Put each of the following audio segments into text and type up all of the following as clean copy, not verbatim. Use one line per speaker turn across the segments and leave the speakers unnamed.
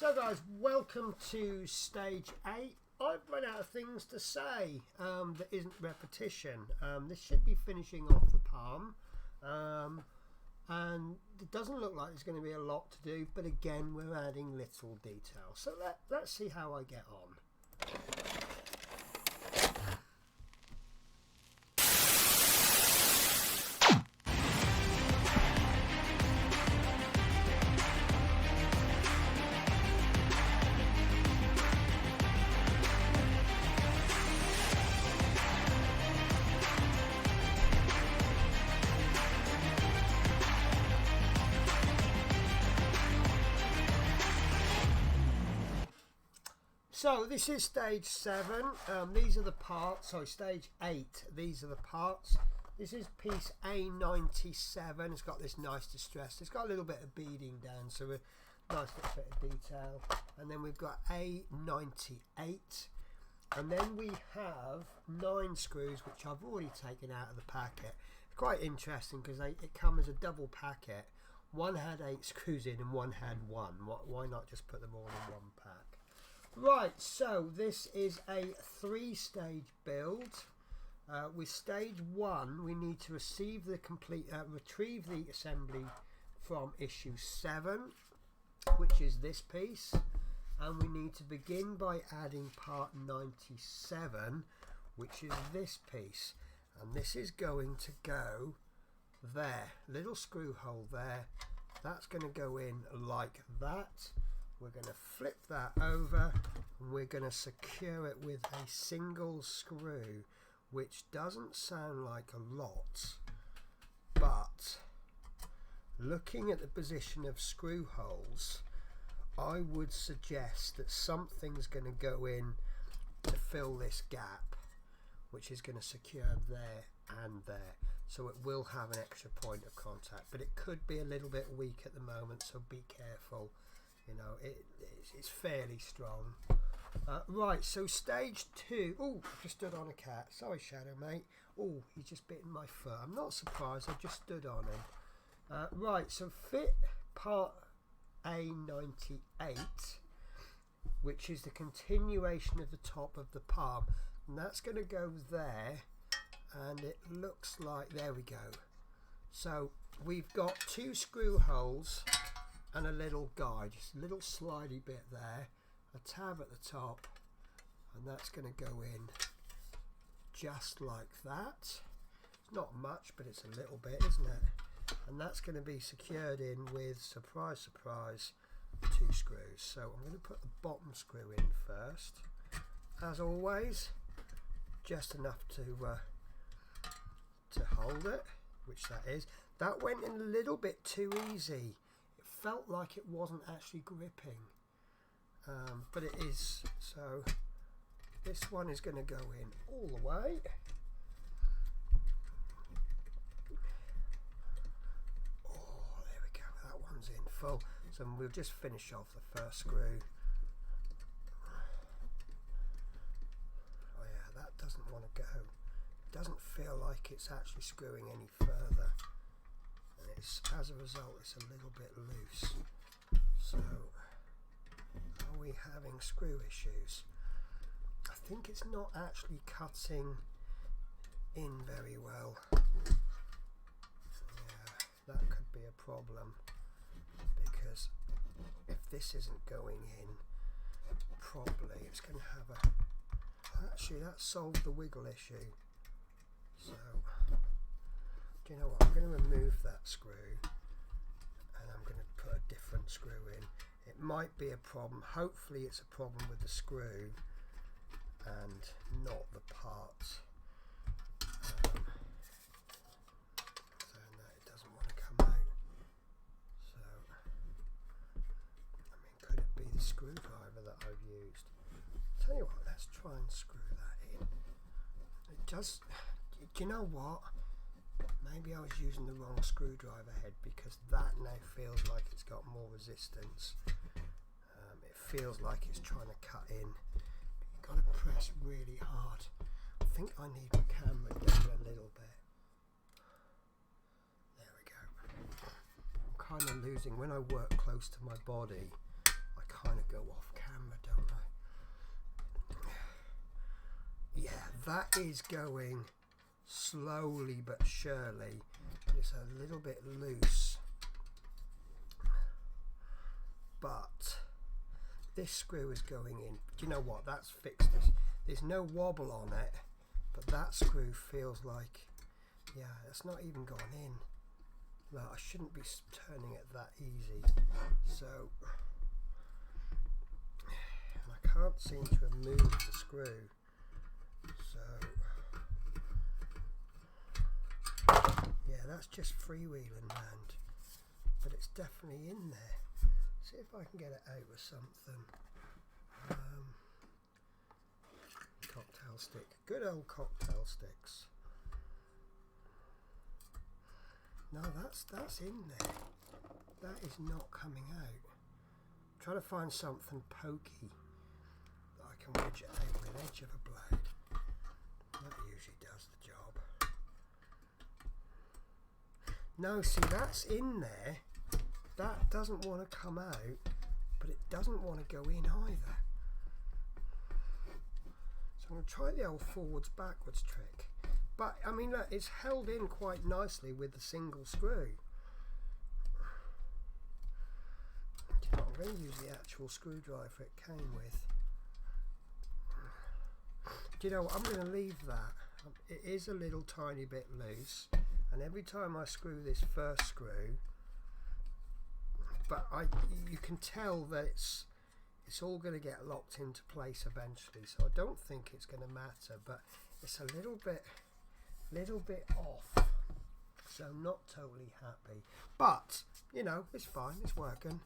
So guys, welcome to stage 8. I've run out of things to say that isn't repetition. This should be finishing off the palm, and it doesn't look like there's going to be a lot to do, but again we're adding little detail. So let's see how I get on. So this is stage 7. These are the parts. Sorry, stage 8. These are the parts. This is piece A97. It's got this nice distress. It's got a little bit of beading down, so a nice little bit of detail. And then we've got A98. And then we have 9 screws, which I've already taken out of the packet. It's quite interesting because it comes as a double packet. One had 8 screws in and one had 1. Why not just put them all in one pack? Right, so this is a 3-stage build. With stage 1, we need to retrieve the assembly from issue 7, which is this piece, and we need to begin by adding part 97, which is this piece, and this is going to go there. Little screw hole there. That's going to go in like that. We're going to flip that over and we're going to secure it with a single screw, which doesn't sound like a lot, but looking at the position of screw holes, I would suggest that something's going to go in to fill this gap, which is going to secure there and there. So it will have an extra point of contact, but it could be a little bit weak at the moment, so be careful. You know, it's fairly strong. Right, so stage 2. Oh, I just stood on a cat. Sorry, Shadow, mate. Oh, he's just bitten my foot. I'm not surprised. I just stood on him. Right, so fit part A98, which is the continuation of the top of the palm. And that's going to go there. And it looks like, there we go. So we've got 2 screw holes and a little guide, just a little slidey bit there, a tab at the top, and that's going to go in just like that. It's not much, but it's a little bit, isn't it? And that's going to be secured in with, surprise, surprise, 2 screws. So I'm going to put the bottom screw in first, as always, just enough to hold it, which that is. That went in a little bit too easy. Felt like it wasn't actually gripping, but it is. So this one is going to go in all the way. Oh, there we go, that one's in full. So we'll just finish off the first screw. Oh yeah, that doesn't want to go. It doesn't feel like it's actually screwing any further. As a result, it's a little bit loose. So are we having screw issues? I think it's not actually cutting in very well. Yeah, that could be a problem, because if this isn't going in properly, it's going to have a... Actually, that solved the wiggle issue. So you know what, I'm going to remove that screw and I'm going to put a different screw in. It might be a problem. Hopefully it's a problem with the screw and not the parts. So no, it doesn't want to come out. So I mean, could it be the screwdriver that I've used? Tell you what, let's try and screw that in. It does. Do you know what? Maybe I was using the wrong screwdriver head, because that now feels like it's got more resistance. It feels like it's trying to cut in. But you've got to press really hard. I think I need my camera down a little bit. There we go. I'm kind of losing. When I work close to my body, I kind of go off camera, don't I? Yeah, that is going slowly but surely. It's a little bit loose, but this screw is going in. Do you know what? That's fixed. There's no wobble on it, but that screw feels like, yeah, it's not even gone in. No, I shouldn't be turning it that easy. So, and I can't seem to remove the screw. So, yeah, that's just freewheeling round, but it's definitely in there. See if I can get it out with something. Cocktail stick, good old cocktail sticks. No, that's in there. That is not coming out. I'm trying to find something pokey that I can wedge it out with the edge of a blade. That usually does the job. No, see, that's in there. That doesn't want to come out, but it doesn't want to go in either. So I'm going to try the old forwards backwards trick. But I mean, look, it's held in quite nicely with the single screw. You know, I'm going to use the actual screwdriver it came with. Do you know what? I'm going to leave that. It is a little tiny bit loose, and every time I screw this first screw, but you can tell that it's all going to get locked into place eventually. So I don't think it's going to matter, but it's a little bit off, so not totally happy, but you know, it's fine, it's working.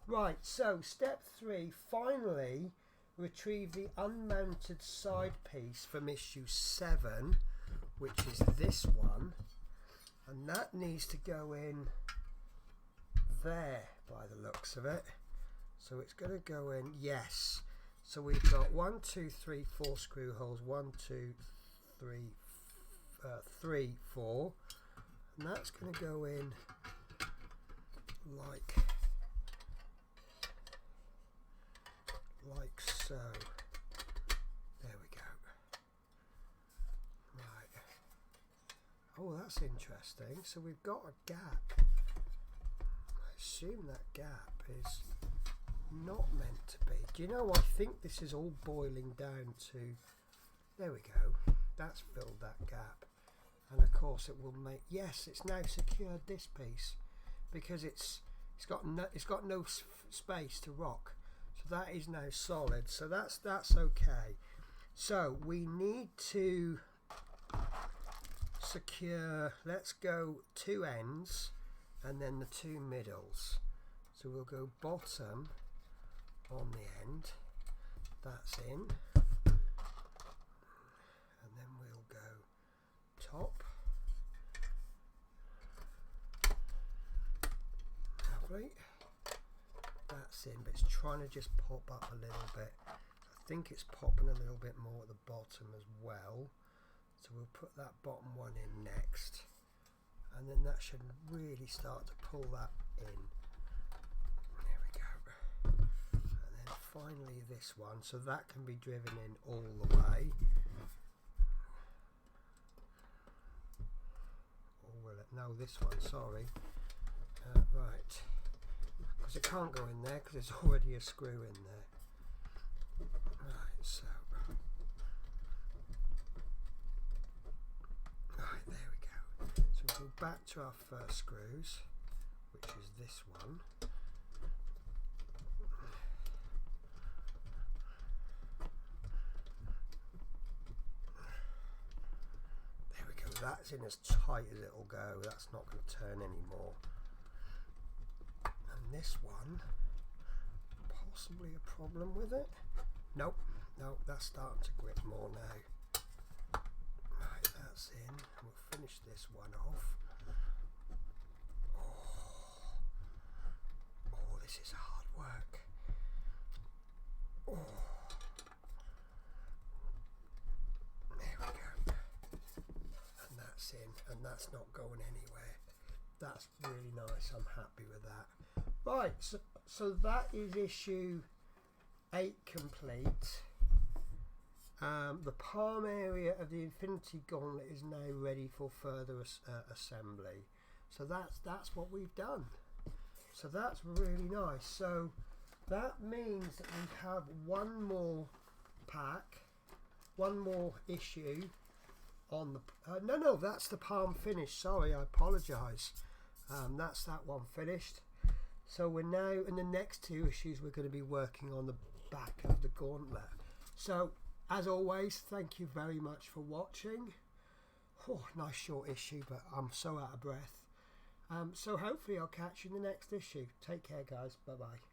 Right, so step 3, finally retrieve the unmounted side piece from issue 7, which is this one, and that needs to go in there by the looks of it. So it's going to go in, yes, so we've got 1, 2, 3, 4 screw holes, 1, 2, 3, 3, 4, and that's going to go in like so. There we go. Right. Oh, that's interesting. So we've got a gap. I assume that gap is not meant to be. Do you know, I think this is all boiling down to, there we go, that's filled that gap. And of course it will make, yes, it's now secured this piece because it's got no space to rock, so that is now solid, so that's okay. So we need to secure, let's go 2 ends and then the 2 middles. So we'll go bottom on the end, that's in, and then we'll go top. Lovely. That's in, but it's trying to just pop up a little bit. I think it's popping a little bit more at the bottom as well. So we'll put that bottom one in next. And then that should really start to pull that in. There we go. And then finally this one. So that can be driven in all the way. No, this one, sorry. Right, because it can't go in there because there's already a screw in there. Right, so right, there we go. So we'll go back to our first screws, which is this one. That's in as tight as it'll go. That's not going to turn anymore. And this one, possibly a problem with it. Nope, that's starting to grip more now. Right, that's in. We'll finish this one off. Oh, this is hard work. Oh. In, and that's not going anywhere. That's really nice. I'm happy with that. Right, so that is issue 8 complete. The palm area of the Infinity Gauntlet is now ready for further assembly. So that's what we've done. So that's really nice. So that means that we have one more pack, one more issue on the no, that's the palm finished. Sorry, I apologize. That's that one finished. So we're now in the next 2 issues, we're going to be working on the back of the gauntlet. So as always, thank you very much for watching. Oh, nice short issue, but I'm so out of breath. So hopefully I'll catch you in the next issue. Take care, guys. Bye bye.